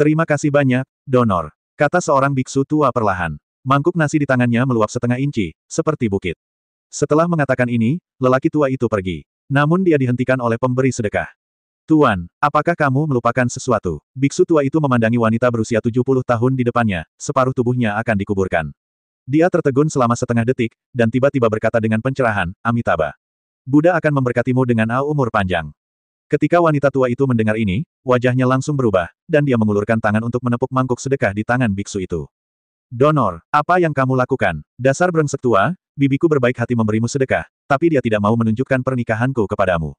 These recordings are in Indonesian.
Terima kasih banyak, Donor, kata seorang biksu tua perlahan. Mangkuk nasi di tangannya meluap setengah inci, seperti bukit. Setelah mengatakan ini, lelaki tua itu pergi. Namun dia dihentikan oleh pemberi sedekah. Tuan, apakah kamu melupakan sesuatu? Biksu tua itu memandangi wanita berusia 70 tahun di depannya, separuh tubuhnya akan dikuburkan. Dia tertegun selama setengah detik, dan tiba-tiba berkata dengan pencerahan, Amitabha. Buddha akan memberkatimu dengan umur panjang. Ketika wanita tua itu mendengar ini, wajahnya langsung berubah, dan dia mengulurkan tangan untuk menepuk mangkuk sedekah di tangan biksu itu. Donor, apa yang kamu lakukan? Dasar brengsek tua, bibiku berbaik hati memberimu sedekah, tapi dia tidak mau menunjukkan pernikahanku kepadamu.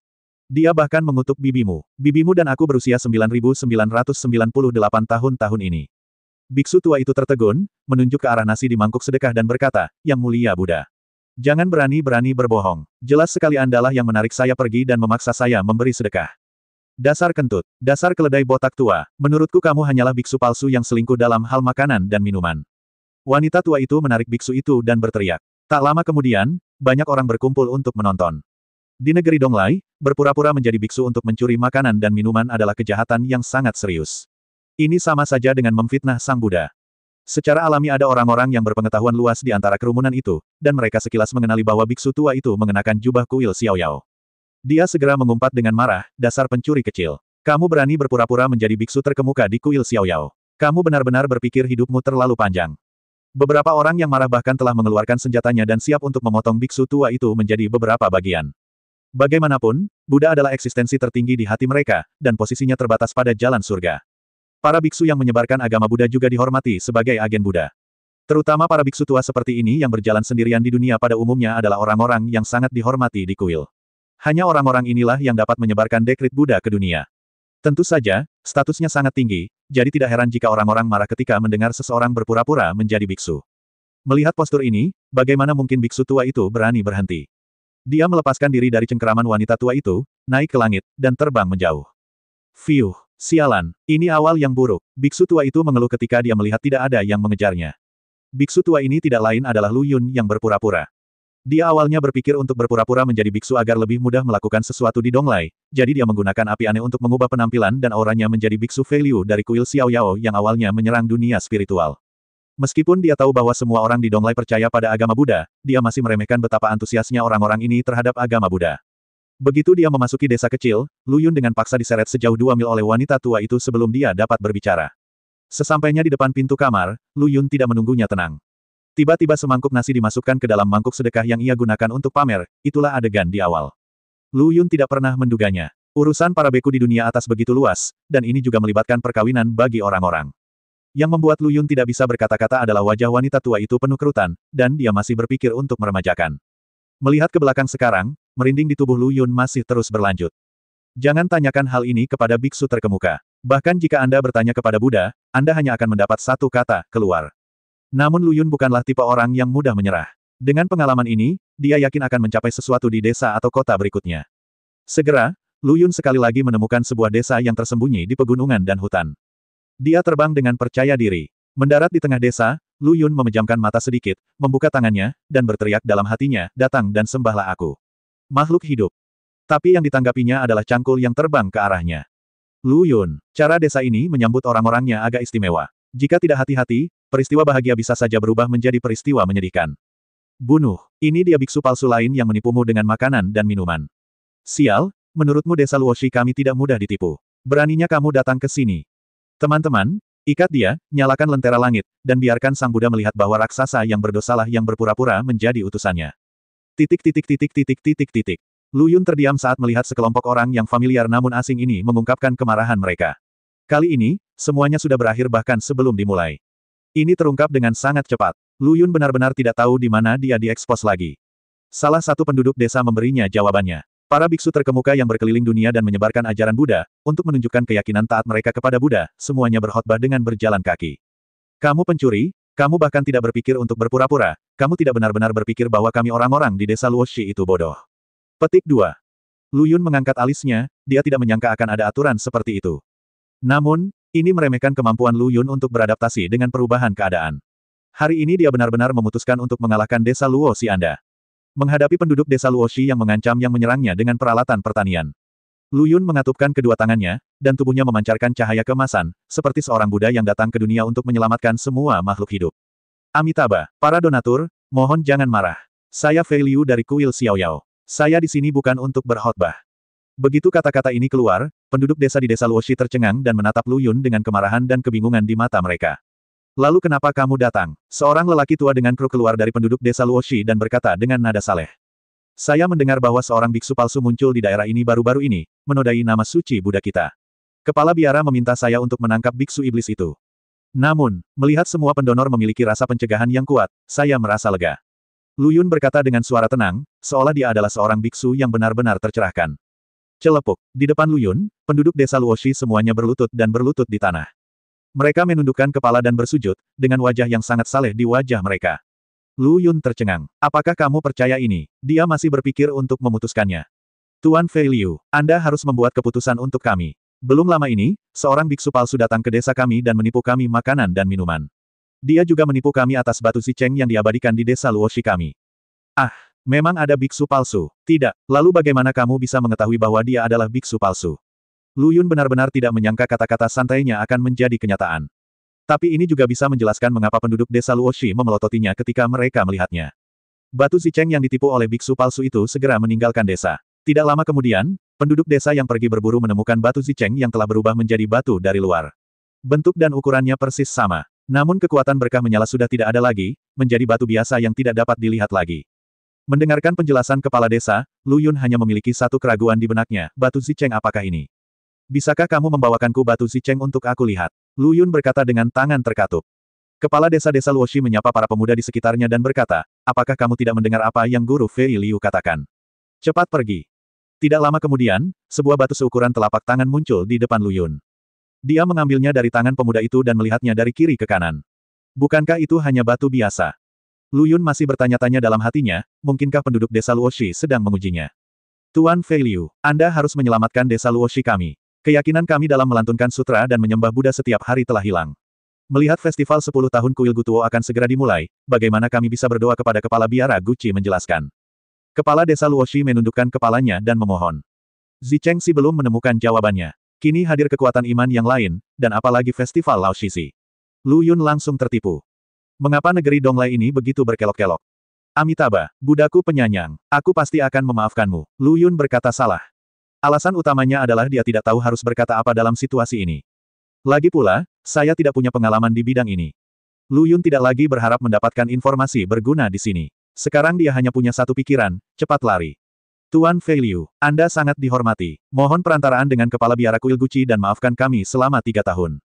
Dia bahkan mengutuk bibimu. Bibimu dan aku berusia 9.998 tahun ini. Biksu tua itu tertegun, menunjuk ke arah nasi di mangkuk sedekah dan berkata, Yang mulia Buddha. Jangan berani-berani berbohong. Jelas sekali Andalah yang menarik saya pergi dan memaksa saya memberi sedekah. Dasar kentut, dasar keledai botak tua, menurutku kamu hanyalah biksu palsu yang selingkuh dalam hal makanan dan minuman. Wanita tua itu menarik biksu itu dan berteriak. Tak lama kemudian, banyak orang berkumpul untuk menonton. Di negeri Donglai, berpura-pura menjadi biksu untuk mencuri makanan dan minuman adalah kejahatan yang sangat serius. Ini sama saja dengan memfitnah Sang Buddha. Secara alami ada orang-orang yang berpengetahuan luas di antara kerumunan itu, dan mereka sekilas mengenali bahwa biksu tua itu mengenakan jubah kuil Xiaoyao. Dia segera mengumpat dengan marah, dasar pencuri kecil. Kamu berani berpura-pura menjadi biksu terkemuka di kuil Xiaoyao. Kamu benar-benar berpikir hidupmu terlalu panjang. Beberapa orang yang marah bahkan telah mengeluarkan senjatanya dan siap untuk memotong biksu tua itu menjadi beberapa bagian. Bagaimanapun, Buddha adalah eksistensi tertinggi di hati mereka, dan posisinya terbatas pada jalan surga. Para biksu yang menyebarkan agama Buddha juga dihormati sebagai agen Buddha. Terutama para biksu tua seperti ini yang berjalan sendirian di dunia pada umumnya adalah orang-orang yang sangat dihormati di kuil. Hanya orang-orang inilah yang dapat menyebarkan dekrit Buddha ke dunia. Tentu saja, statusnya sangat tinggi, jadi tidak heran jika orang-orang marah ketika mendengar seseorang berpura-pura menjadi biksu. Melihat postur ini, bagaimana mungkin biksu tua itu berani berhenti? Dia melepaskan diri dari cengkeraman wanita tua itu, naik ke langit, dan terbang menjauh. Fiuh, sialan, ini awal yang buruk. Biksu tua itu mengeluh ketika dia melihat tidak ada yang mengejarnya. Biksu tua ini tidak lain adalah Lu Yun yang berpura-pura. Dia awalnya berpikir untuk berpura-pura menjadi biksu agar lebih mudah melakukan sesuatu di Donglai, jadi dia menggunakan api aneh untuk mengubah penampilan dan auranya menjadi biksu Fei Liu dari kuil Xiaoyao yang awalnya menyerang dunia spiritual. Meskipun dia tahu bahwa semua orang di Donglai percaya pada agama Buddha, dia masih meremehkan betapa antusiasnya orang-orang ini terhadap agama Buddha. Begitu dia memasuki desa kecil, Lu Yun dengan paksa diseret sejauh 2 mil oleh wanita tua itu sebelum dia dapat berbicara. Sesampainya di depan pintu kamar, Lu Yun tidak menunggunya tenang. Tiba-tiba semangkuk nasi dimasukkan ke dalam mangkuk sedekah yang ia gunakan untuk pamer, itulah adegan di awal. Lu Yun tidak pernah menduganya. Urusan para beku di dunia atas begitu luas, dan ini juga melibatkan perkawinan bagi orang-orang. Yang membuat Lu Yun tidak bisa berkata-kata adalah wajah wanita tua itu penuh kerutan, dan dia masih berpikir untuk meremajakan. Melihat ke belakang sekarang, merinding di tubuh Lu Yun masih terus berlanjut. Jangan tanyakan hal ini kepada biksu terkemuka. Bahkan jika Anda bertanya kepada Buddha, Anda hanya akan mendapat satu kata, keluar. Namun Lu Yun bukanlah tipe orang yang mudah menyerah. Dengan pengalaman ini, dia yakin akan mencapai sesuatu di desa atau kota berikutnya. Segera, Lu Yun sekali lagi menemukan sebuah desa yang tersembunyi di pegunungan dan hutan. Dia terbang dengan percaya diri. Mendarat di tengah desa, Lu Yun memejamkan mata sedikit, membuka tangannya, dan berteriak dalam hatinya, datang dan sembahlah aku. Makhluk hidup. Tapi yang ditanggapinya adalah cangkul yang terbang ke arahnya. Lu Yun, cara desa ini menyambut orang-orangnya agak istimewa. Jika tidak hati-hati, peristiwa bahagia bisa saja berubah menjadi peristiwa menyedihkan. Bunuh, ini dia biksu palsu lain yang menipumu dengan makanan dan minuman. Sial, menurutmu desa Luoshi kami tidak mudah ditipu. Beraninya kamu datang ke sini. Teman-teman, ikat dia, nyalakan lentera langit, dan biarkan Sang Buddha melihat bahwa raksasa yang berdosalah yang berpura-pura menjadi utusannya. Lu Yun terdiam saat melihat sekelompok orang yang familiar namun asing ini mengungkapkan kemarahan mereka. Kali ini, semuanya sudah berakhir bahkan sebelum dimulai. Ini terungkap dengan sangat cepat. Lu Yun benar-benar tidak tahu di mana dia diekspos lagi. Salah satu penduduk desa memberinya jawabannya. Para biksu terkemuka yang berkeliling dunia dan menyebarkan ajaran Buddha, untuk menunjukkan keyakinan taat mereka kepada Buddha, semuanya berkhotbah dengan berjalan kaki. Kamu pencuri, kamu bahkan tidak berpikir untuk berpura-pura, kamu tidak benar-benar berpikir bahwa kami orang-orang di desa Luoshi itu bodoh. Petik 2. Lu Yun mengangkat alisnya, dia tidak menyangka akan ada aturan seperti itu. Namun, ini meremehkan kemampuan Lu Yun untuk beradaptasi dengan perubahan keadaan. Hari ini dia benar-benar memutuskan untuk mengalahkan desa Luoshi Anda. Menghadapi penduduk desa Luoshi yang mengancam yang menyerangnya dengan peralatan pertanian. Lu Yun mengatupkan kedua tangannya, dan tubuhnya memancarkan cahaya keemasan, seperti seorang Buddha yang datang ke dunia untuk menyelamatkan semua makhluk hidup. Amitabha, para donatur, mohon jangan marah. Saya Fei Liu dari kuil Xiaoyao. Saya di sini bukan untuk berkhotbah. Begitu kata-kata ini keluar, penduduk desa di desa Luoshi tercengang dan menatap Lu Yun dengan kemarahan dan kebingungan di mata mereka. Lalu kenapa kamu datang? Seorang lelaki tua dengan kru keluar dari penduduk desa Luoshi dan berkata dengan nada saleh. Saya mendengar bahwa seorang biksu palsu muncul di daerah ini baru-baru ini, menodai nama suci Buddha kita. Kepala biara meminta saya untuk menangkap biksu iblis itu. Namun, melihat semua pendonor memiliki rasa pencegahan yang kuat, saya merasa lega. Lu Yun berkata dengan suara tenang, seolah dia adalah seorang biksu yang benar-benar tercerahkan. Celepuk, di depan Lu Yun, penduduk desa Luoshi semuanya berlutut dan berlutut di tanah. Mereka menundukkan kepala dan bersujud, dengan wajah yang sangat saleh di wajah mereka. Lu Yun tercengang. Apakah kamu percaya ini? Dia masih berpikir untuk memutuskannya. Tuan Fei Liu, Anda harus membuat keputusan untuk kami. Belum lama ini, seorang biksu palsu datang ke desa kami dan menipu kami makanan dan minuman. Dia juga menipu kami atas batu Zicheng yang diabadikan di desa Luoshi kami. Ah, memang ada biksu palsu. Tidak, lalu bagaimana kamu bisa mengetahui bahwa dia adalah biksu palsu? Lu Yun benar-benar tidak menyangka kata-kata santainya akan menjadi kenyataan. Tapi ini juga bisa menjelaskan mengapa penduduk desa Luoshi memelototinya ketika mereka melihatnya. Batu Zicheng yang ditipu oleh biksu palsu itu segera meninggalkan desa. Tidak lama kemudian, penduduk desa yang pergi berburu menemukan batu Zicheng yang telah berubah menjadi batu dari luar. Bentuk dan ukurannya persis sama. Namun kekuatan berkah menyala sudah tidak ada lagi, menjadi batu biasa yang tidak dapat dilihat lagi. Mendengarkan penjelasan kepala desa, Lu Yun hanya memiliki satu keraguan di benaknya, batu Zicheng apakah ini? Bisakah kamu membawakanku batu Zicheng untuk aku lihat? Lu Yun berkata dengan tangan terkatup. Kepala desa-desa Luoshi menyapa para pemuda di sekitarnya dan berkata, apakah kamu tidak mendengar apa yang Guru Fei Liu katakan? Cepat pergi. Tidak lama kemudian, sebuah batu seukuran telapak tangan muncul di depan Lu Yun. Dia mengambilnya dari tangan pemuda itu dan melihatnya dari kiri ke kanan. Bukankah itu hanya batu biasa? Lu Yun masih bertanya-tanya dalam hatinya, mungkinkah penduduk desa Luoshi sedang mengujinya? Tuan Fei Liu, Anda harus menyelamatkan desa Luoshi kami. Keyakinan kami dalam melantunkan sutra dan menyembah Buddha setiap hari telah hilang. Melihat festival 10 tahun kuil Gutuo akan segera dimulai, bagaimana kami bisa berdoa kepada kepala biara Guci menjelaskan. Kepala desa Luoshi menundukkan kepalanya dan memohon. Zicheng Si belum menemukan jawabannya. Kini hadir kekuatan iman yang lain, dan apalagi festival Lao Shizi. Lu Yun langsung tertipu. Mengapa negeri Donglai ini begitu berkelok-kelok? Amitabha, budaku penyayang, aku pasti akan memaafkanmu. Lu Yun berkata salah. Alasan utamanya adalah dia tidak tahu harus berkata apa dalam situasi ini. Lagi pula, saya tidak punya pengalaman di bidang ini. Lu Yun tidak lagi berharap mendapatkan informasi berguna di sini. Sekarang dia hanya punya satu pikiran, cepat lari. Tuan Fei Liu, Anda sangat dihormati. Mohon perantaraan dengan kepala biara kuil Guci dan maafkan kami selama 3 tahun.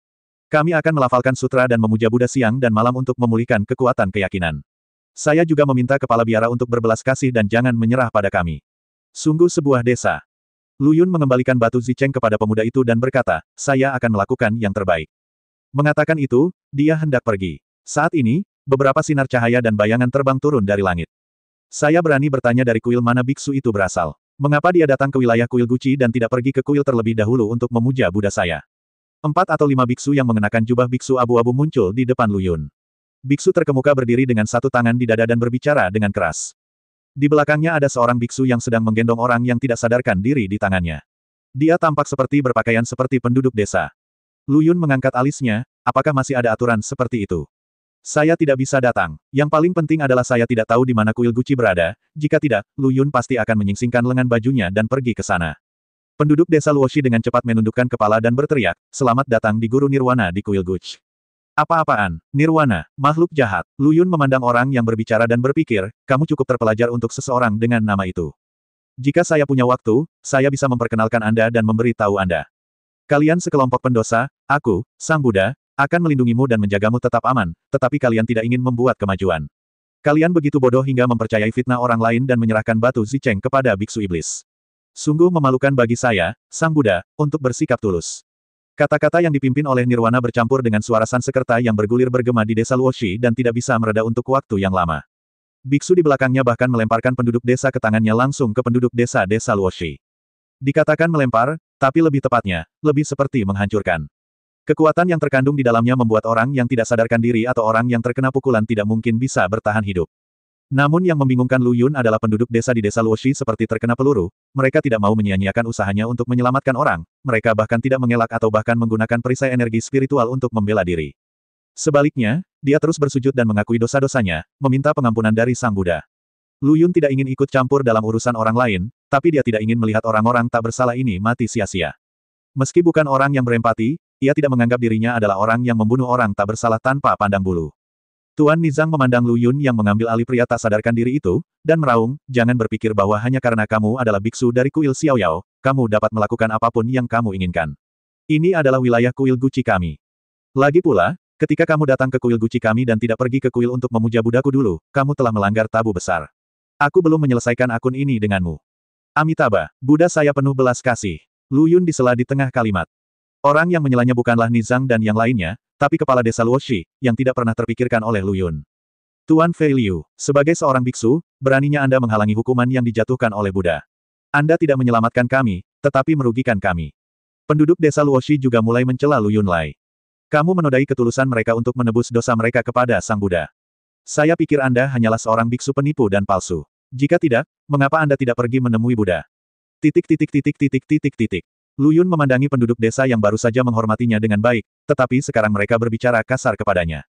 Kami akan melafalkan sutra dan memuja Buddha siang dan malam untuk memulihkan kekuatan keyakinan. Saya juga meminta kepala biara untuk berbelas kasih dan jangan menyerah pada kami. Sungguh sebuah desa. Lu Yun mengembalikan batu Zicheng kepada pemuda itu dan berkata, saya akan melakukan yang terbaik. Mengatakan itu, dia hendak pergi. Saat ini, beberapa sinar cahaya dan bayangan terbang turun dari langit. Saya berani bertanya dari kuil mana biksu itu berasal. Mengapa dia datang ke wilayah kuil Guci dan tidak pergi ke kuil terlebih dahulu untuk memuja Buddha saya? 4 atau 5 biksu yang mengenakan jubah biksu abu-abu muncul di depan Lu Yun. Biksu terkemuka berdiri dengan satu tangan di dada dan berbicara dengan keras. Di belakangnya ada seorang biksu yang sedang menggendong orang yang tidak sadarkan diri di tangannya. Dia tampak seperti berpakaian seperti penduduk desa. Lu Yun mengangkat alisnya, apakah masih ada aturan seperti itu? Saya tidak bisa datang. Yang paling penting adalah saya tidak tahu di mana kuil Guci berada, jika tidak, Lu Yun pasti akan menyingsingkan lengan bajunya dan pergi ke sana. Penduduk desa Luoshi dengan cepat menundukkan kepala dan berteriak, selamat datang di Guru Nirwana di kuil Guci. Apa-apaan? Nirwana, makhluk jahat. Lu Yun memandang orang yang berbicara dan berpikir, kamu cukup terpelajar untuk seseorang dengan nama itu. Jika saya punya waktu, saya bisa memperkenalkan Anda dan memberi tahu Anda. Kalian sekelompok pendosa, aku, Sang Buddha, akan melindungimu dan menjagamu tetap aman, tetapi kalian tidak ingin membuat kemajuan. Kalian begitu bodoh hingga mempercayai fitnah orang lain dan menyerahkan batu Zicheng kepada biksu iblis. Sungguh memalukan bagi saya, Sang Buddha, untuk bersikap tulus. Kata-kata yang dipimpin oleh Nirwana bercampur dengan suara Sansekerta yang bergulir bergema di desa Luoshi dan tidak bisa mereda untuk waktu yang lama. Biksu di belakangnya bahkan melemparkan penduduk desa ke tangannya langsung ke penduduk desa-desa Luoshi. Dikatakan melempar, tapi lebih tepatnya, lebih seperti menghancurkan. Kekuatan yang terkandung di dalamnya membuat orang yang tidak sadarkan diri atau orang yang terkena pukulan tidak mungkin bisa bertahan hidup. Namun yang membingungkan Lu Yun adalah penduduk desa di desa Luoshi seperti terkena peluru, mereka tidak mau menyia-nyiakan usahanya untuk menyelamatkan orang, mereka bahkan tidak mengelak atau bahkan menggunakan perisai energi spiritual untuk membela diri. Sebaliknya, dia terus bersujud dan mengakui dosa-dosanya, meminta pengampunan dari Sang Buddha. Lu Yun tidak ingin ikut campur dalam urusan orang lain, tapi dia tidak ingin melihat orang-orang tak bersalah ini mati sia-sia. Meski bukan orang yang berempati, ia tidak menganggap dirinya adalah orang yang membunuh orang tak bersalah tanpa pandang bulu. Tuan Nizang memandang Lu Yun yang mengambil alih pria tak sadarkan diri itu, dan meraung, jangan berpikir bahwa hanya karena kamu adalah biksu dari kuil Xiaoyao, kamu dapat melakukan apapun yang kamu inginkan. Ini adalah wilayah kuil Guci kami. Lagi pula, ketika kamu datang ke kuil Guci kami dan tidak pergi ke kuil untuk memuja Budaku dulu, kamu telah melanggar tabu besar. Aku belum menyelesaikan akun ini denganmu. Amitabha, Buddha saya penuh belas kasih. Lu Yun disela di tengah kalimat. Orang yang menyelanya bukanlah Nizang dan yang lainnya, tapi kepala desa Luoshi, yang tidak pernah terpikirkan oleh Lu Yun. Tuan Fei Liu, sebagai seorang biksu, beraninya Anda menghalangi hukuman yang dijatuhkan oleh Buddha. Anda tidak menyelamatkan kami, tetapi merugikan kami. Penduduk desa Luoshi juga mulai mencela Lu Yunlai. Kamu menodai ketulusan mereka untuk menebus dosa mereka kepada Sang Buddha. Saya pikir Anda hanyalah seorang biksu penipu dan palsu. Jika tidak, mengapa Anda tidak pergi menemui Buddha? Titik. Lu Yun memandangi penduduk desa yang baru saja menghormatinya dengan baik, tetapi sekarang mereka berbicara kasar kepadanya.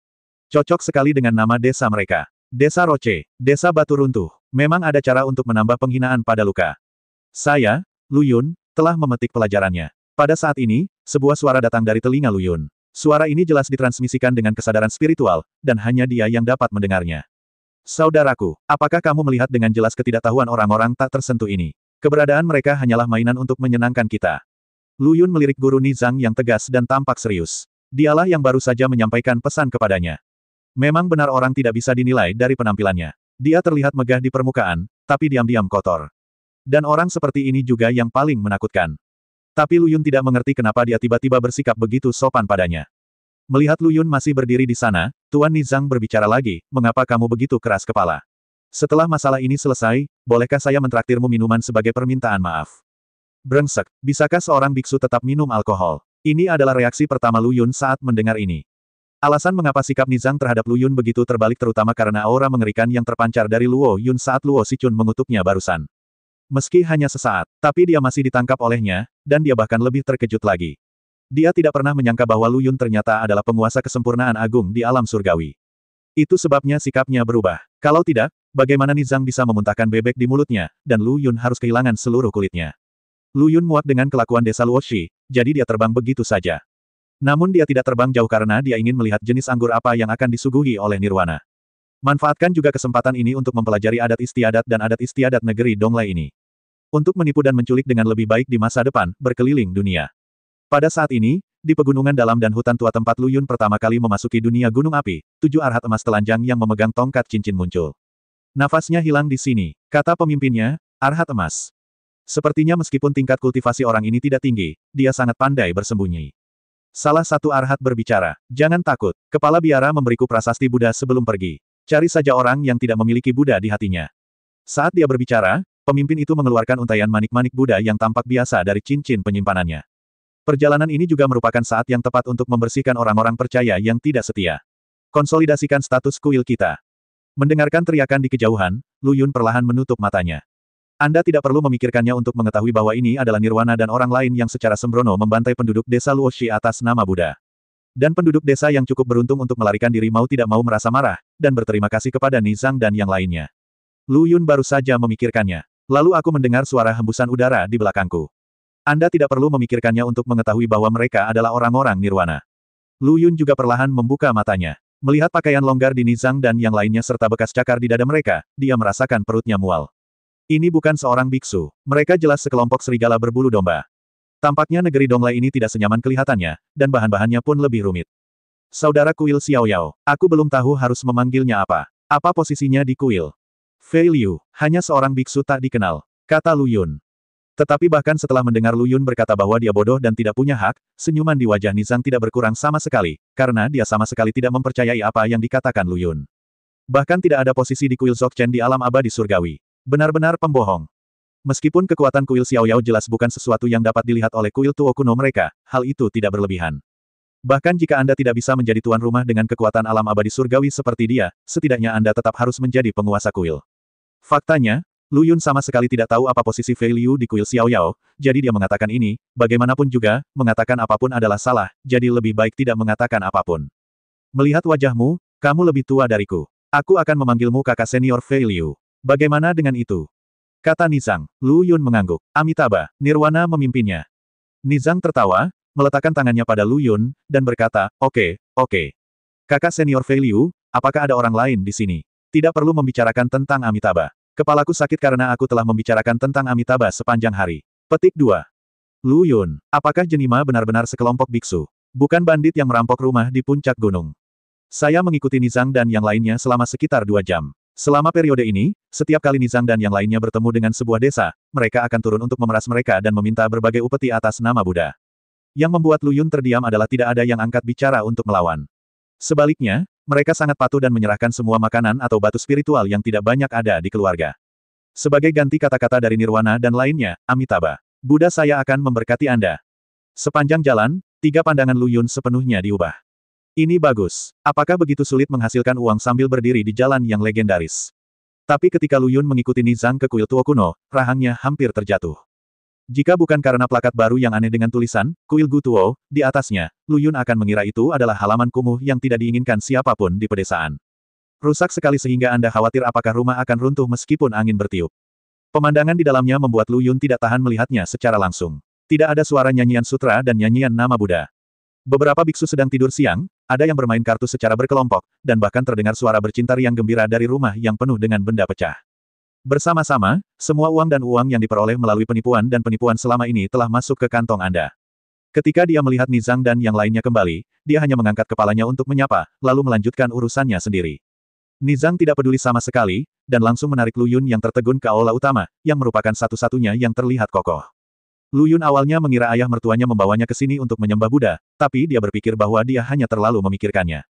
Cocok sekali dengan nama desa mereka. Desa Roche, Desa Batu Runtuh. Memang ada cara untuk menambah penghinaan pada luka. Saya, Lu Yun, telah memetik pelajarannya. Pada saat ini, sebuah suara datang dari telinga Lu Yun. Suara ini jelas ditransmisikan dengan kesadaran spiritual, dan hanya dia yang dapat mendengarnya. Saudaraku, apakah kamu melihat dengan jelas ketidaktahuan orang-orang tak tersentuh ini? Keberadaan mereka hanyalah mainan untuk menyenangkan kita. Lu Yun melirik guru Nizang yang tegas dan tampak serius. Dialah yang baru saja menyampaikan pesan kepadanya. Memang benar orang tidak bisa dinilai dari penampilannya. Dia terlihat megah di permukaan, tapi diam-diam kotor. Dan orang seperti ini juga yang paling menakutkan. Tapi Lu Yun tidak mengerti kenapa dia tiba-tiba bersikap begitu sopan padanya. Melihat Lu Yun masih berdiri di sana, Tuan Nizang berbicara lagi, mengapa kamu begitu keras kepala? Setelah masalah ini selesai, bolehkah saya mentraktirmu minuman sebagai permintaan maaf? Brengsek, bisakah seorang biksu tetap minum alkohol? Ini adalah reaksi pertama Lu Yun saat mendengar ini. Alasan mengapa sikap Nizang terhadap Lu Yun begitu terbalik terutama karena aura mengerikan yang terpancar dari Luo Yun saat Luo Sichun mengutuknya barusan. Meski hanya sesaat, tapi dia masih ditangkap olehnya, dan dia bahkan lebih terkejut lagi. Dia tidak pernah menyangka bahwa Lu Yun ternyata adalah penguasa kesempurnaan agung di alam surgawi. Itu sebabnya sikapnya berubah. Kalau tidak, bagaimana Nizang bisa memuntahkan bebek di mulutnya, dan Lu Yun harus kehilangan seluruh kulitnya. Lu Yun muak dengan kelakuan desa Luoshi, jadi dia terbang begitu saja. Namun dia tidak terbang jauh karena dia ingin melihat jenis anggur apa yang akan disuguhi oleh Nirwana. Manfaatkan juga kesempatan ini untuk mempelajari adat istiadat dan adat istiadat negeri Donglai ini. Untuk menipu dan menculik dengan lebih baik di masa depan, berkeliling dunia. Pada saat ini, di pegunungan dalam dan hutan tua tempat Lu Yun pertama kali memasuki dunia gunung api, 7 arhat emas telanjang yang memegang tongkat cincin muncul. Nafasnya hilang di sini, kata pemimpinnya, arhat emas. Sepertinya meskipun tingkat kultivasi orang ini tidak tinggi, dia sangat pandai bersembunyi. Salah satu arhat berbicara, jangan takut, kepala biara memberiku prasasti Buddha sebelum pergi. Cari saja orang yang tidak memiliki Buddha di hatinya. Saat dia berbicara, pemimpin itu mengeluarkan untaian manik-manik Buddha yang tampak biasa dari cincin penyimpanannya. Perjalanan ini juga merupakan saat yang tepat untuk membersihkan orang-orang percaya yang tidak setia. Konsolidasikan status kuil kita. Mendengarkan teriakan di kejauhan, Lu Yun perlahan menutup matanya. Anda tidak perlu memikirkannya untuk mengetahui bahwa ini adalah Nirwana dan orang lain yang secara sembrono membantai penduduk desa Luoshi atas nama Buddha. Dan penduduk desa yang cukup beruntung untuk melarikan diri mau tidak mau merasa marah, dan berterima kasih kepada Nizang dan yang lainnya. Lu Yun baru saja memikirkannya. Lalu aku mendengar suara hembusan udara di belakangku. Anda tidak perlu memikirkannya untuk mengetahui bahwa mereka adalah orang-orang Nirwana. Lu Yun juga perlahan membuka matanya. Melihat pakaian longgar di Nizang dan yang lainnya serta bekas cakar di dada mereka, dia merasakan perutnya mual. Ini bukan seorang biksu. Mereka jelas sekelompok serigala berbulu domba. Tampaknya negeri Donglai ini tidak senyaman kelihatannya, dan bahan-bahannya pun lebih rumit. Saudara kuil Xiaoyao, aku belum tahu harus memanggilnya apa. Apa posisinya di kuil? Fei Liu, hanya seorang biksu tak dikenal, kata Lu Yun. Tetapi bahkan setelah mendengar Lu Yun berkata bahwa dia bodoh dan tidak punya hak, senyuman di wajah Nizang tidak berkurang sama sekali, karena dia sama sekali tidak mempercayai apa yang dikatakan Lu Yun. Bahkan tidak ada posisi di kuil Dzogchen di alam abadi surgawi. Benar-benar pembohong. Meskipun kekuatan kuil Xiaoyao jelas bukan sesuatu yang dapat dilihat oleh kuil Tuo kuno mereka, hal itu tidak berlebihan. Bahkan jika Anda tidak bisa menjadi tuan rumah dengan kekuatan alam abadi surgawi seperti dia, setidaknya Anda tetap harus menjadi penguasa kuil. Faktanya, Lu Yun sama sekali tidak tahu apa posisi Fei Liu di kuil Xiao Yao, jadi dia mengatakan ini, bagaimanapun juga, mengatakan apapun adalah salah, jadi lebih baik tidak mengatakan apapun. Melihat wajahmu, kamu lebih tua dariku. Aku akan memanggilmu kakak senior Fei Liu. Bagaimana dengan itu? Kata Nizang. Lu Yun mengangguk. Amitabha, Nirwana memimpinnya. Nizang tertawa, meletakkan tangannya pada Lu Yun, dan berkata, oke. Kakak senior Fei Liu, apakah ada orang lain di sini? Tidak perlu membicarakan tentang Amitabha. Kepalaku sakit karena aku telah membicarakan tentang Amitabha sepanjang hari. Petik 2. Lu Yun, apakah Jenima benar-benar sekelompok biksu? Bukan bandit yang merampok rumah di puncak gunung. Saya mengikuti Nizang dan yang lainnya selama sekitar 2 jam. Selama periode ini, setiap kali Nizang dan yang lainnya bertemu dengan sebuah desa, mereka akan turun untuk memeras mereka dan meminta berbagai upeti atas nama Buddha. Yang membuat Lu Yun terdiam adalah tidak ada yang angkat bicara untuk melawan. Sebaliknya, mereka sangat patuh dan menyerahkan semua makanan atau batu spiritual yang tidak banyak ada di keluarga. Sebagai ganti kata-kata dari Nirwana dan lainnya, Amitabha, Buddha saya akan memberkati Anda. Sepanjang jalan, 3 pandangan Lu Yun sepenuhnya diubah. Ini bagus. Apakah begitu sulit menghasilkan uang sambil berdiri di jalan yang legendaris? Tapi ketika Lu Yun mengikuti Nizang ke kuil tua kuno, rahangnya hampir terjatuh. Jika bukan karena plakat baru yang aneh dengan tulisan, Kuil Gu Tuo, di atasnya, Lu Yun akan mengira itu adalah halaman kumuh yang tidak diinginkan siapapun di pedesaan. Rusak sekali sehingga Anda khawatir apakah rumah akan runtuh meskipun angin bertiup. Pemandangan di dalamnya membuat Lu Yun tidak tahan melihatnya secara langsung. Tidak ada suara nyanyian sutra dan nyanyian nama Buddha. Beberapa biksu sedang tidur siang, ada yang bermain kartu secara berkelompok, dan bahkan terdengar suara bercinta riang gembira dari rumah yang penuh dengan benda pecah. Bersama-sama, semua uang dan uang yang diperoleh melalui penipuan dan penipuan selama ini telah masuk ke kantong Anda. Ketika dia melihat Nizang dan yang lainnya kembali, dia hanya mengangkat kepalanya untuk menyapa, lalu melanjutkan urusannya sendiri. Nizang tidak peduli sama sekali, dan langsung menarik Lu Yun yang tertegun ke aula utama, yang merupakan satu-satunya yang terlihat kokoh. Lu Yun awalnya mengira ayah mertuanya membawanya ke sini untuk menyembah Buddha, tapi dia berpikir bahwa dia hanya terlalu memikirkannya.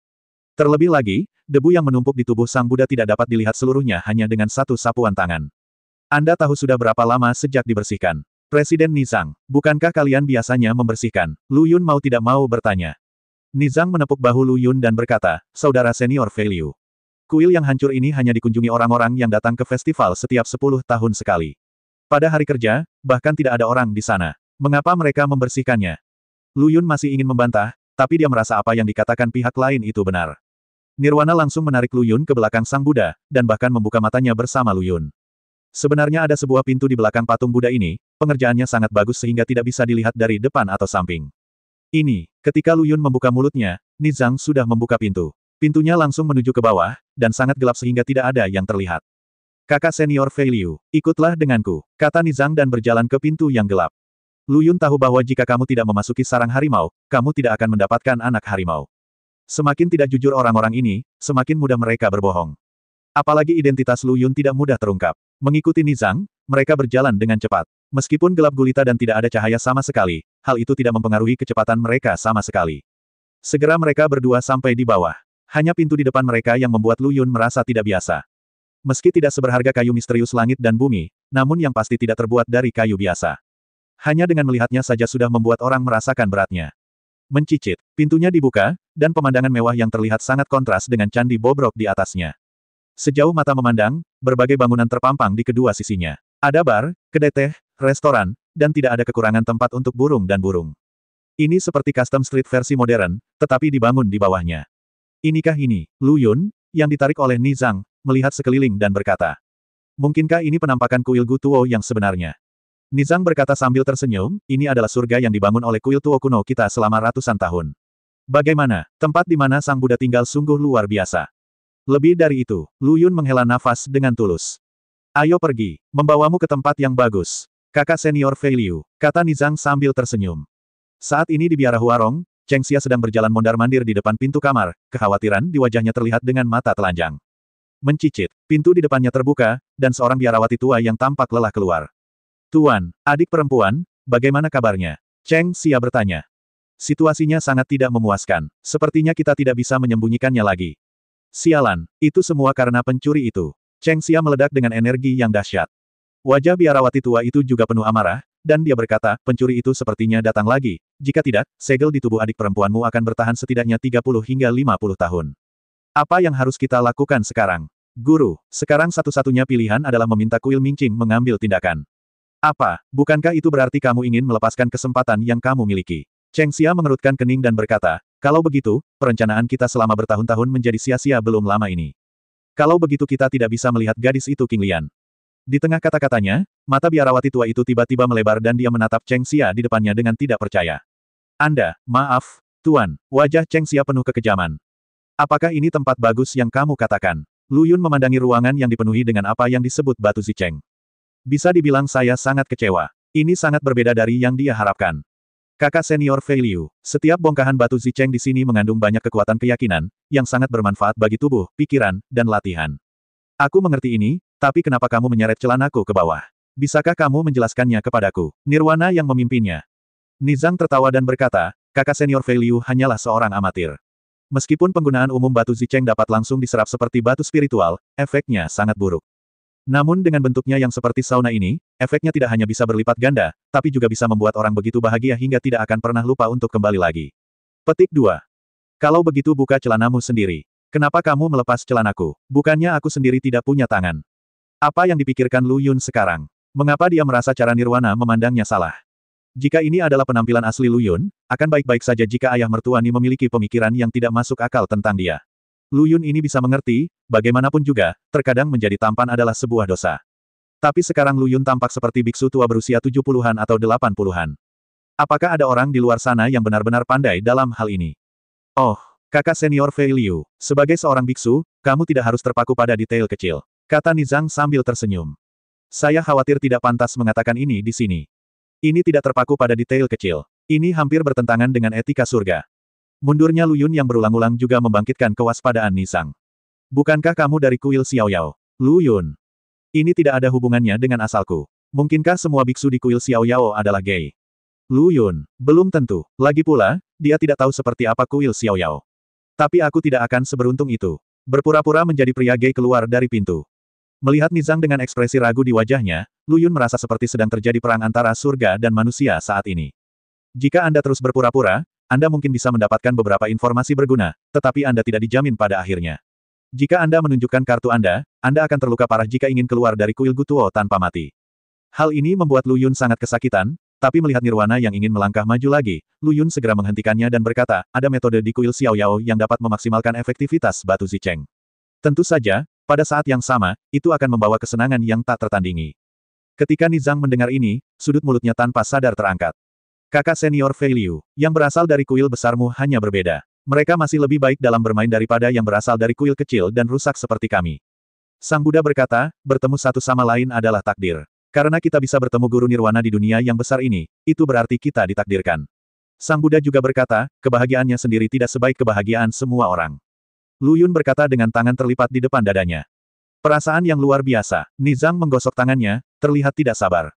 Terlebih lagi, debu yang menumpuk di tubuh sang Buddha tidak dapat dilihat seluruhnya hanya dengan satu sapuan tangan. Anda tahu sudah berapa lama sejak dibersihkan? Presiden Nizang, bukankah kalian biasanya membersihkan? Lu Yun mau tidak mau bertanya. Nizang menepuk bahu Lu Yun dan berkata, saudara senior Fei Liu. Kuil yang hancur ini hanya dikunjungi orang-orang yang datang ke festival setiap 10 tahun sekali. Pada hari kerja, bahkan tidak ada orang di sana. Mengapa mereka membersihkannya? Lu Yun masih ingin membantah, tapi dia merasa apa yang dikatakan pihak lain itu benar. Nirwana langsung menarik Lu Yun ke belakang sang Buddha, dan bahkan membuka matanya bersama Lu Yun. Sebenarnya ada sebuah pintu di belakang patung Buddha ini, pengerjaannya sangat bagus sehingga tidak bisa dilihat dari depan atau samping. Ini, ketika Lu Yun membuka mulutnya, Nizang sudah membuka pintu. Pintunya langsung menuju ke bawah, dan sangat gelap sehingga tidak ada yang terlihat. Kakak senior Fei Liu, ikutlah denganku, kata Nizang dan berjalan ke pintu yang gelap. Lu Yun tahu bahwa jika kamu tidak memasuki sarang harimau, kamu tidak akan mendapatkan anak harimau. Semakin tidak jujur orang-orang ini, semakin mudah mereka berbohong. Apalagi identitas Lu Yun tidak mudah terungkap. Mengikuti Nizang, mereka berjalan dengan cepat. Meskipun gelap gulita dan tidak ada cahaya sama sekali, hal itu tidak mempengaruhi kecepatan mereka sama sekali. Segera mereka berdua sampai di bawah. Hanya pintu di depan mereka yang membuat Lu Yun merasa tidak biasa. Meski tidak seberharga kayu misterius langit dan bumi, namun yang pasti tidak terbuat dari kayu biasa. Hanya dengan melihatnya saja sudah membuat orang merasakan beratnya. Mencicit, pintunya dibuka, dan pemandangan mewah yang terlihat sangat kontras dengan candi bobrok di atasnya. Sejauh mata memandang, berbagai bangunan terpampang di kedua sisinya. Ada bar, kedai teh, restoran, dan tidak ada kekurangan tempat untuk burung dan burung. Ini seperti custom street versi modern, tetapi dibangun di bawahnya. Inikah ini? Lu Yun, yang ditarik oleh Nizang, melihat sekeliling dan berkata. Mungkinkah ini penampakan kuil Gu Tuo yang sebenarnya? Nizang berkata sambil tersenyum, ini adalah surga yang dibangun oleh kuil Tuo kuno kita selama ratusan tahun. Bagaimana, tempat di mana sang Buddha tinggal sungguh luar biasa. Lebih dari itu, Lu Yun menghela nafas dengan tulus. Ayo pergi, membawamu ke tempat yang bagus. Kakak senior Fei Liu, kata Nizang sambil tersenyum. Saat ini di biara Huarong, Cheng Xia sedang berjalan mondar-mandir di depan pintu kamar, kekhawatiran di wajahnya terlihat dengan mata telanjang. Mencicit, pintu di depannya terbuka, dan seorang biarawati tua yang tampak lelah keluar. Tuan, adik perempuan, bagaimana kabarnya? Cheng Xia bertanya. Situasinya sangat tidak memuaskan. Sepertinya kita tidak bisa menyembunyikannya lagi. Sialan, itu semua karena pencuri itu. Cheng Xia meledak dengan energi yang dahsyat. Wajah biarawati tua itu juga penuh amarah, dan dia berkata, pencuri itu sepertinya datang lagi. Jika tidak, segel di tubuh adik perempuanmu akan bertahan setidaknya 30 hingga 50 tahun. Apa yang harus kita lakukan sekarang? Guru, sekarang satu-satunya pilihan adalah meminta kuil Mingqing mengambil tindakan. Apa, bukankah itu berarti kamu ingin melepaskan kesempatan yang kamu miliki? Cheng Xia mengerutkan kening dan berkata, kalau begitu, perencanaan kita selama bertahun-tahun menjadi sia-sia belum lama ini. Kalau begitu kita tidak bisa melihat gadis itu King Lian. Di tengah kata-katanya, mata biarawati tua itu tiba-tiba melebar dan dia menatap Cheng Xia di depannya dengan tidak percaya. Anda, maaf, Tuan, wajah Cheng Xia penuh kekejaman. Apakah ini tempat bagus yang kamu katakan? Lu Yun memandangi ruangan yang dipenuhi dengan apa yang disebut batu Zicheng. Bisa dibilang saya sangat kecewa. Ini sangat berbeda dari yang dia harapkan. Kakak senior Fei Liu, setiap bongkahan batu Zicheng di sini mengandung banyak kekuatan keyakinan, yang sangat bermanfaat bagi tubuh, pikiran, dan latihan. Aku mengerti ini, tapi kenapa kamu menyeret celanaku ke bawah? Bisakah kamu menjelaskannya kepadaku? Nirwana yang memimpinnya. Nizang tertawa dan berkata, kakak senior Fei Liu hanyalah seorang amatir. Meskipun penggunaan umum batu Zicheng dapat langsung diserap seperti batu spiritual, efeknya sangat buruk. Namun dengan bentuknya yang seperti sauna ini, efeknya tidak hanya bisa berlipat ganda, tapi juga bisa membuat orang begitu bahagia hingga tidak akan pernah lupa untuk kembali lagi. Petik 2. Kalau begitu buka celanamu sendiri. Kenapa kamu melepas celanaku? Bukannya aku sendiri tidak punya tangan. Apa yang dipikirkan Lu Yun sekarang? Mengapa dia merasa cara Nirwana memandangnya salah? Jika ini adalah penampilan asli Lu Yun, akan baik-baik saja jika ayah mertua Ni memiliki pemikiran yang tidak masuk akal tentang dia. Lu Yun ini bisa mengerti, bagaimanapun juga, terkadang menjadi tampan adalah sebuah dosa. Tapi sekarang Lu Yun tampak seperti biksu tua berusia 70-an atau 80-an. Apakah ada orang di luar sana yang benar-benar pandai dalam hal ini? Oh, kakak senior Fei Liu, sebagai seorang biksu, kamu tidak harus terpaku pada detail kecil, kata Nizang sambil tersenyum. Saya khawatir tidak pantas mengatakan ini di sini. Ini tidak terpaku pada detail kecil. Ini hampir bertentangan dengan etika surga. Mundurnya Lu Yun yang berulang-ulang juga membangkitkan kewaspadaan Nizang. Bukankah kamu dari kuil Xiaoyao? Lu Yun. Ini tidak ada hubungannya dengan asalku. Mungkinkah semua biksu di kuil Xiaoyao adalah gay? Lu Yun. Belum tentu. Lagi pula, dia tidak tahu seperti apa kuil Xiaoyao. Tapi aku tidak akan seberuntung itu. Berpura-pura menjadi pria gay keluar dari pintu. Melihat Nizang dengan ekspresi ragu di wajahnya, Lu Yun merasa seperti sedang terjadi perang antara surga dan manusia saat ini. Jika Anda terus berpura-pura, Anda mungkin bisa mendapatkan beberapa informasi berguna, tetapi Anda tidak dijamin pada akhirnya. Jika Anda menunjukkan kartu Anda akan terluka parah jika ingin keluar dari kuil Gutuo tanpa mati. Hal ini membuat Lu Yun sangat kesakitan, tapi melihat Nirwana yang ingin melangkah maju lagi, Lu Yun segera menghentikannya dan berkata, ada metode di kuil Xiaoyao yang dapat memaksimalkan efektivitas batu Zicheng. Tentu saja, pada saat yang sama, itu akan membawa kesenangan yang tak tertandingi. Ketika Nizang mendengar ini, sudut mulutnya tanpa sadar terangkat. Kakak senior Fei Liu, yang berasal dari kuil besarmu hanya berbeda. Mereka masih lebih baik dalam bermain daripada yang berasal dari kuil kecil dan rusak seperti kami. Sang Buddha berkata, bertemu satu sama lain adalah takdir. Karena kita bisa bertemu guru nirwana di dunia yang besar ini, itu berarti kita ditakdirkan. Sang Buddha juga berkata, kebahagiaannya sendiri tidak sebaik kebahagiaan semua orang. Lu Yun berkata dengan tangan terlipat di depan dadanya. Perasaan yang luar biasa. Nizang menggosok tangannya, terlihat tidak sabar.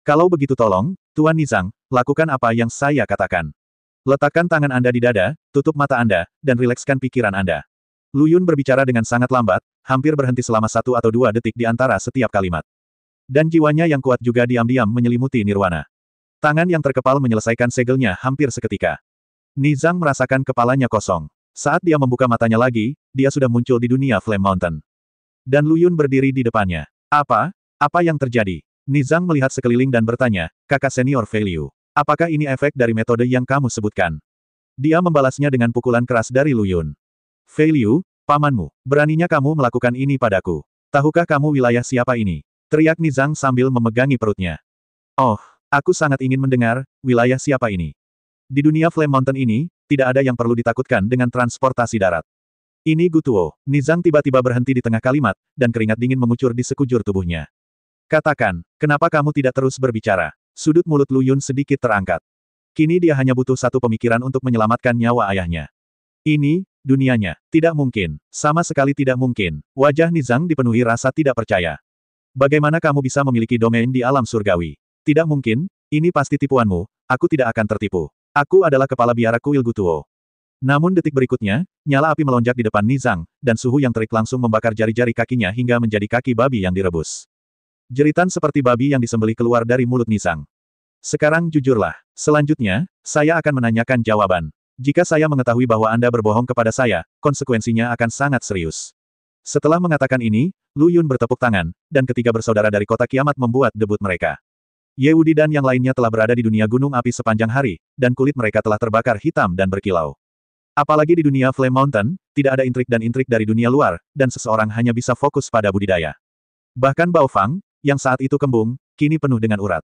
Kalau begitu tolong, Tuan Nizang, lakukan apa yang saya katakan. Letakkan tangan Anda di dada, tutup mata Anda, dan rilekskan pikiran Anda. Lu Yun berbicara dengan sangat lambat, hampir berhenti selama 1 atau 2 detik di antara setiap kalimat. Dan jiwanya yang kuat juga diam-diam menyelimuti Nirwana. Tangan yang terkepal menyelesaikan segelnya hampir seketika. Nizang merasakan kepalanya kosong. Saat dia membuka matanya lagi, dia sudah muncul di dunia Flame Mountain. Dan Lu Yun berdiri di depannya. Apa? Apa yang terjadi? Nizang melihat sekeliling dan bertanya, kakak senior Fei Liu. Apakah ini efek dari metode yang kamu sebutkan? Dia membalasnya dengan pukulan keras dari Lu Yun. Fei Liu, pamanmu, beraninya kamu melakukan ini padaku. Tahukah kamu wilayah siapa ini? Teriak Nizang sambil memegangi perutnya. Oh, aku sangat ingin mendengar, wilayah siapa ini? Di dunia Flame Mountain ini, tidak ada yang perlu ditakutkan dengan transportasi darat. Ini Gutuo. Nizang tiba-tiba berhenti di tengah kalimat, dan keringat dingin mengucur di sekujur tubuhnya. Katakan, kenapa kamu tidak terus berbicara? Sudut mulut Lu Yun sedikit terangkat. Kini dia hanya butuh satu pemikiran untuk menyelamatkan nyawa ayahnya. Ini, dunianya. Tidak mungkin. Sama sekali tidak mungkin. Wajah Nizang dipenuhi rasa tidak percaya. Bagaimana kamu bisa memiliki domain di alam surgawi? Tidak mungkin, ini pasti tipuanmu, aku tidak akan tertipu. Aku adalah kepala biara kuil Gutuo. Namun detik berikutnya, nyala api melonjak di depan Nizang, dan suhu yang terik langsung membakar jari-jari kakinya hingga menjadi kaki babi yang direbus. Jeritan seperti babi yang disembelih keluar dari mulut Nizang. Sekarang jujurlah. Selanjutnya, saya akan menanyakan jawaban. Jika saya mengetahui bahwa Anda berbohong kepada saya, konsekuensinya akan sangat serius. Setelah mengatakan ini, Lu Yun bertepuk tangan, dan ketiga bersaudara dari kota kiamat membuat debut mereka. Ye Wudi dan yang lainnya telah berada di dunia gunung api sepanjang hari, dan kulit mereka telah terbakar hitam dan berkilau. Apalagi di dunia Flame Mountain, tidak ada intrik dan intrik dari dunia luar, dan seseorang hanya bisa fokus pada budidaya. Bahkan Bao Fang, yang saat itu kembung, kini penuh dengan urat.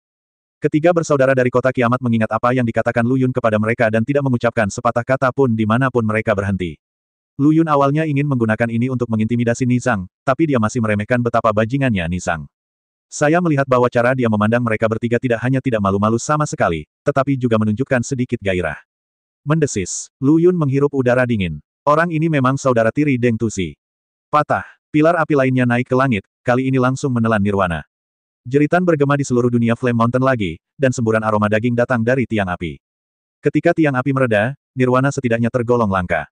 Ketiga bersaudara dari kota kiamat mengingat apa yang dikatakan Lu Yun kepada mereka dan tidak mengucapkan sepatah kata pun dimanapun mereka berhenti. Lu Yun awalnya ingin menggunakan ini untuk mengintimidasi Nizang, tapi dia masih meremehkan betapa bajingannya Nizang. Saya melihat bahwa cara dia memandang mereka bertiga tidak hanya tidak malu-malu sama sekali, tetapi juga menunjukkan sedikit gairah. Mendesis, Lu Yun menghirup udara dingin. Orang ini memang saudara tiri Deng Tusi. Patah, pilar api lainnya naik ke langit, kali ini langsung menelan nirwana. Jeritan bergema di seluruh dunia Flame Mountain lagi, dan semburan aroma daging datang dari tiang api. Ketika tiang api mereda, nirwana setidaknya tergolong langka.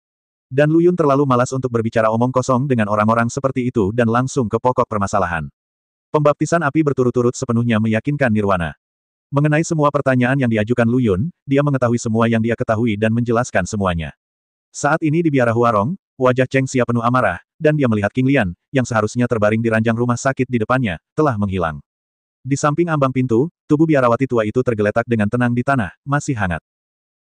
Dan Lu Yun terlalu malas untuk berbicara omong kosong dengan orang-orang seperti itu dan langsung ke pokok permasalahan. Pembaptisan api berturut-turut sepenuhnya meyakinkan nirwana. Mengenai semua pertanyaan yang diajukan Lu Yun, dia mengetahui semua yang dia ketahui dan menjelaskan semuanya. Saat ini di biara Huarong, wajah Cheng Xia penuh amarah, dan dia melihat King Lian, yang seharusnya terbaring di ranjang rumah sakit di depannya, telah menghilang. Di samping ambang pintu, tubuh biarawati tua itu tergeletak dengan tenang di tanah, masih hangat.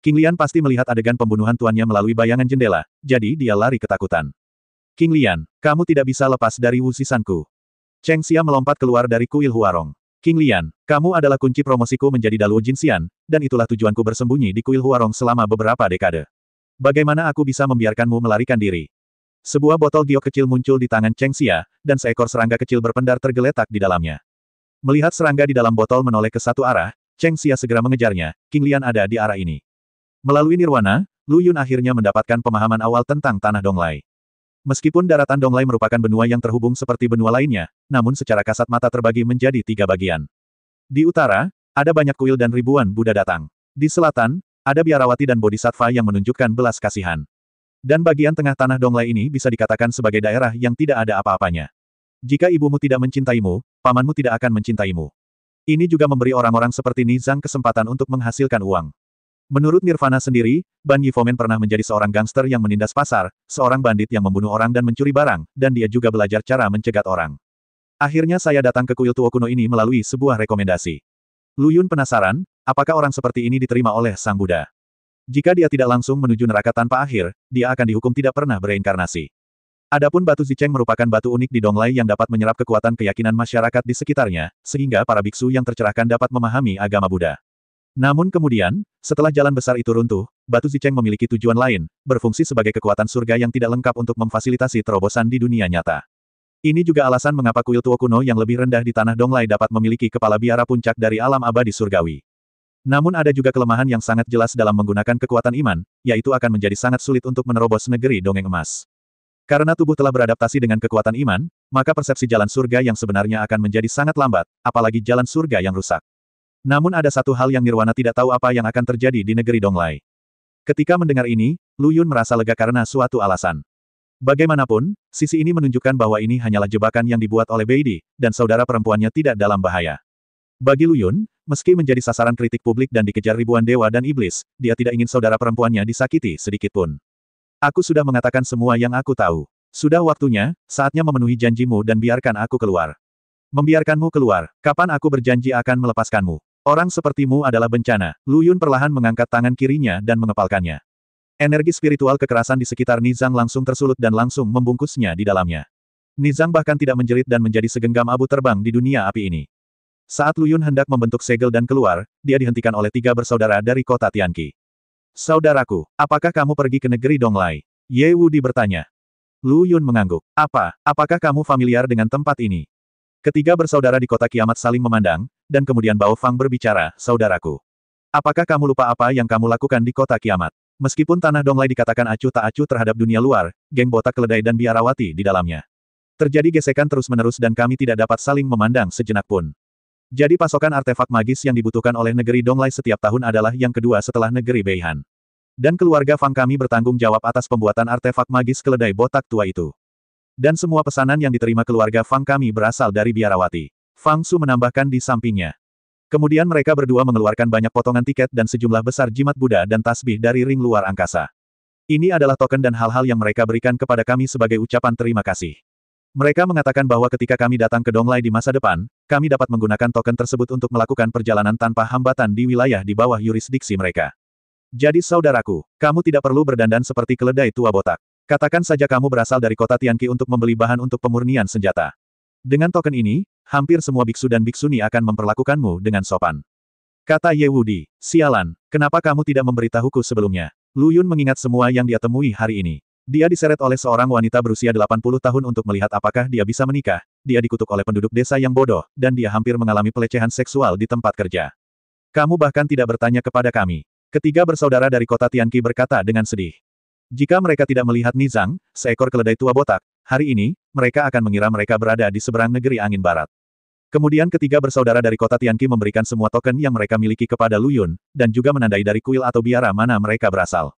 King Lian pasti melihat adegan pembunuhan tuannya melalui bayangan jendela, jadi dia lari ketakutan. King Lian, kamu tidak bisa lepas dari wusisanku. Cheng Xia melompat keluar dari kuil Huarong. King Lian, kamu adalah kunci promosiku menjadi Daluo Jinxian, dan itulah tujuanku bersembunyi di kuil Huarong selama beberapa dekade. Bagaimana aku bisa membiarkanmu melarikan diri? Sebuah botol giok kecil muncul di tangan Cheng Xia, dan seekor serangga kecil berpendar tergeletak di dalamnya. Melihat serangga di dalam botol menoleh ke satu arah, Cheng Xia segera mengejarnya, King Lian ada di arah ini. Melalui nirwana, Lu Yun akhirnya mendapatkan pemahaman awal tentang Tanah Donglai. Meskipun daratan Donglai merupakan benua yang terhubung seperti benua lainnya, namun secara kasat mata terbagi menjadi 3 bagian. Di utara, ada banyak kuil dan ribuan Buddha datang. Di selatan, ada biarawati dan bodhisattva yang menunjukkan belas kasihan. Dan bagian tengah Tanah Donglai ini bisa dikatakan sebagai daerah yang tidak ada apa-apanya. Jika ibumu tidak mencintaimu, pamanmu tidak akan mencintaimu. Ini juga memberi orang-orang seperti Nizang kesempatan untuk menghasilkan uang. Menurut Nirvana sendiri, Ban Yifomen pernah menjadi seorang gangster yang menindas pasar, seorang bandit yang membunuh orang dan mencuri barang, dan dia juga belajar cara mencegat orang. Akhirnya saya datang ke kuil tua kuno ini melalui sebuah rekomendasi. Lu Yun penasaran, apakah orang seperti ini diterima oleh Sang Buddha? Jika dia tidak langsung menuju neraka tanpa akhir, dia akan dihukum tidak pernah bereinkarnasi. Adapun batu Zicheng merupakan batu unik di Donglai yang dapat menyerap kekuatan keyakinan masyarakat di sekitarnya, sehingga para biksu yang tercerahkan dapat memahami agama Buddha. Namun kemudian, setelah jalan besar itu runtuh, batu Zicheng memiliki tujuan lain, berfungsi sebagai kekuatan surga yang tidak lengkap untuk memfasilitasi terobosan di dunia nyata. Ini juga alasan mengapa kuil tua kuno yang lebih rendah di Tanah Donglai dapat memiliki kepala biara puncak dari alam abadi surgawi. Namun ada juga kelemahan yang sangat jelas dalam menggunakan kekuatan iman, yaitu akan menjadi sangat sulit untuk menerobos negeri dongeng emas. Karena tubuh telah beradaptasi dengan kekuatan iman, maka persepsi jalan surga yang sebenarnya akan menjadi sangat lambat, apalagi jalan surga yang rusak. Namun ada satu hal yang Nirwana tidak tahu apa yang akan terjadi di negeri Donglai. Ketika mendengar ini, Lu Yun merasa lega karena suatu alasan. Bagaimanapun, sisi ini menunjukkan bahwa ini hanyalah jebakan yang dibuat oleh Beidi, dan saudara perempuannya tidak dalam bahaya. Bagi Lu Yun, meski menjadi sasaran kritik publik dan dikejar ribuan dewa dan iblis, dia tidak ingin saudara perempuannya disakiti sedikitpun. Aku sudah mengatakan semua yang aku tahu. Sudah waktunya, saatnya memenuhi janjimu dan biarkan aku keluar. Membiarkanmu keluar, kapan aku berjanji akan melepaskanmu? Orang sepertimu adalah bencana. Lu Yun perlahan mengangkat tangan kirinya dan mengepalkannya. Energi spiritual kekerasan di sekitar Nizang langsung tersulut dan langsung membungkusnya di dalamnya. Nizang bahkan tidak menjerit dan menjadi segenggam abu terbang di dunia api ini. Saat Lu Yun hendak membentuk segel dan keluar, dia dihentikan oleh 3 bersaudara dari kota Tianqi. Saudaraku, apakah kamu pergi ke negeri Donglai? Ye Wudi bertanya. Lu Yun mengangguk. Apakah kamu familiar dengan tempat ini? Ketiga bersaudara di kota kiamat saling memandang, dan kemudian Bao Fang berbicara, saudaraku. Apakah kamu lupa apa yang kamu lakukan di kota kiamat? Meskipun Tanah Donglai dikatakan acuh tak acuh terhadap dunia luar, geng botak keledai dan biarawati di dalamnya. Terjadi gesekan terus-menerus dan kami tidak dapat saling memandang sejenak pun. Jadi pasokan artefak magis yang dibutuhkan oleh negeri Donglai setiap tahun adalah yang kedua setelah negeri Beihan. Dan keluarga Fang kami bertanggung jawab atas pembuatan artefak magis keledai botak tua itu. Dan semua pesanan yang diterima keluarga Fang kami berasal dari biarawati. Fang Su menambahkan di sampingnya. Kemudian mereka berdua mengeluarkan banyak potongan tiket dan sejumlah besar jimat Buddha dan tasbih dari ring luar angkasa. Ini adalah token dan hal-hal yang mereka berikan kepada kami sebagai ucapan terima kasih. Mereka mengatakan bahwa ketika kami datang ke Donglai di masa depan, kami dapat menggunakan token tersebut untuk melakukan perjalanan tanpa hambatan di wilayah di bawah yurisdiksi mereka. Jadi saudaraku, kamu tidak perlu berdandan seperti keledai tua botak. Katakan saja kamu berasal dari kota Tianqi untuk membeli bahan untuk pemurnian senjata. Dengan token ini, hampir semua biksu dan biksuni akan memperlakukanmu dengan sopan. Kata Ye Wudi, sialan, kenapa kamu tidak memberitahuku sebelumnya? Lu Yun mengingat semua yang dia temui hari ini. Dia diseret oleh seorang wanita berusia 80 tahun untuk melihat apakah dia bisa menikah, dia dikutuk oleh penduduk desa yang bodoh, dan dia hampir mengalami pelecehan seksual di tempat kerja. Kamu bahkan tidak bertanya kepada kami. Ketiga bersaudara dari kota Tianqi berkata dengan sedih. Jika mereka tidak melihat Nizang, seekor keledai tua botak, hari ini, mereka akan mengira mereka berada di seberang negeri angin barat. Kemudian ketiga bersaudara dari kota Tianqi memberikan semua token yang mereka miliki kepada Lu Yun, dan juga menandai dari kuil atau biara mana mereka berasal.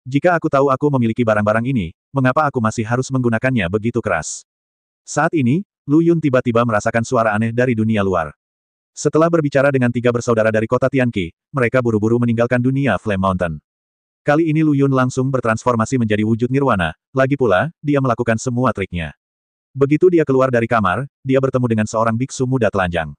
Jika aku tahu aku memiliki barang-barang ini, mengapa aku masih harus menggunakannya begitu keras? Saat ini, Lu Yun tiba-tiba merasakan suara aneh dari dunia luar. Setelah berbicara dengan tiga bersaudara dari kota Tianqi, mereka buru-buru meninggalkan dunia Flame Mountain. Kali ini Lu Yun langsung bertransformasi menjadi wujud nirwana, lagi pula, dia melakukan semua triknya. Begitu dia keluar dari kamar, dia bertemu dengan seorang biksu muda telanjang.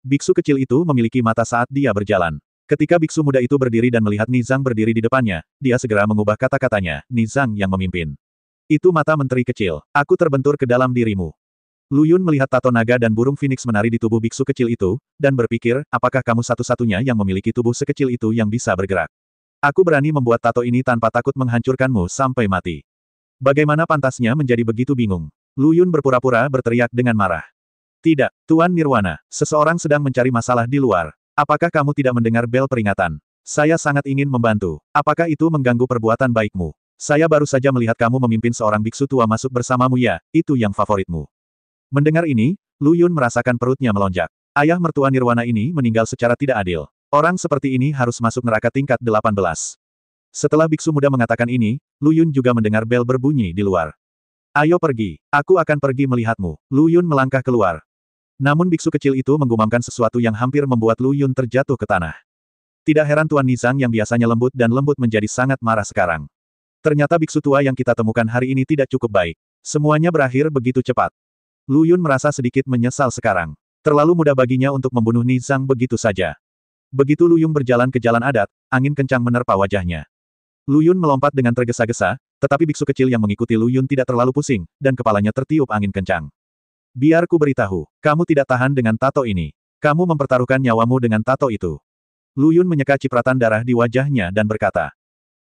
Biksu kecil itu memiliki mata saat dia berjalan. Ketika biksu muda itu berdiri dan melihat Nizang berdiri di depannya, dia segera mengubah kata-katanya, Nizang yang memimpin. Itu mata menteri kecil, aku terbentur ke dalam dirimu. Lu Yun melihat tato naga dan burung phoenix menari di tubuh biksu kecil itu, dan berpikir, apakah kamu satu-satunya yang memiliki tubuh sekecil itu yang bisa bergerak? Aku berani membuat tato ini tanpa takut menghancurkanmu sampai mati. Bagaimana pantasnya menjadi begitu bingung? Lu Yun berpura-pura berteriak dengan marah. Tidak, Tuan Nirwana, seseorang sedang mencari masalah di luar. Apakah kamu tidak mendengar bel peringatan? Saya sangat ingin membantu. Apakah itu mengganggu perbuatan baikmu? Saya baru saja melihat kamu memimpin seorang biksu tua masuk bersamamu ya, itu yang favoritmu. Mendengar ini, Lu Yun merasakan perutnya melonjak. Ayah mertua Nirwana ini meninggal secara tidak adil. Orang seperti ini harus masuk neraka tingkat 18. Setelah biksu muda mengatakan ini, Lu Yun juga mendengar bel berbunyi di luar. Ayo pergi, aku akan pergi melihatmu. Lu Yun melangkah keluar. Namun biksu kecil itu menggumamkan sesuatu yang hampir membuat Lu Yun terjatuh ke tanah. Tidak heran Tuan Nizang yang biasanya lembut dan lembut menjadi sangat marah sekarang. Ternyata biksu tua yang kita temukan hari ini tidak cukup baik. Semuanya berakhir begitu cepat. Lu Yun merasa sedikit menyesal sekarang. Terlalu mudah baginya untuk membunuh Nizang begitu saja. Begitu Lu Yun berjalan ke jalan adat, angin kencang menerpa wajahnya. Lu Yun melompat dengan tergesa-gesa, tetapi biksu kecil yang mengikuti Lu Yun tidak terlalu pusing, dan kepalanya tertiup angin kencang. Biar ku beritahu, kamu tidak tahan dengan tato ini. Kamu mempertaruhkan nyawamu dengan tato itu. Lu Yun menyeka cipratan darah di wajahnya dan berkata,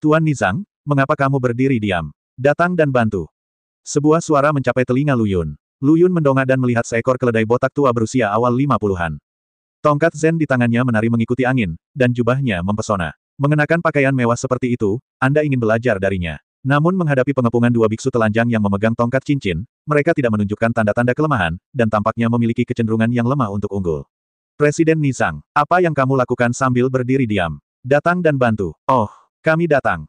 Tuan Nizang, mengapa kamu berdiri diam? Datang dan bantu. Sebuah suara mencapai telinga Lu Yun. Lu Yun mendongak dan melihat seekor keledai botak tua berusia awal 50-an. Tongkat Zen di tangannya menari mengikuti angin, dan jubahnya mempesona. Mengenakan pakaian mewah seperti itu, Anda ingin belajar darinya. Namun menghadapi pengepungan dua biksu telanjang yang memegang tongkat cincin, mereka tidak menunjukkan tanda-tanda kelemahan, dan tampaknya memiliki kecenderungan yang lemah untuk unggul. Presiden Nizang, apa yang kamu lakukan sambil berdiri diam? Datang dan bantu. Oh, kami datang.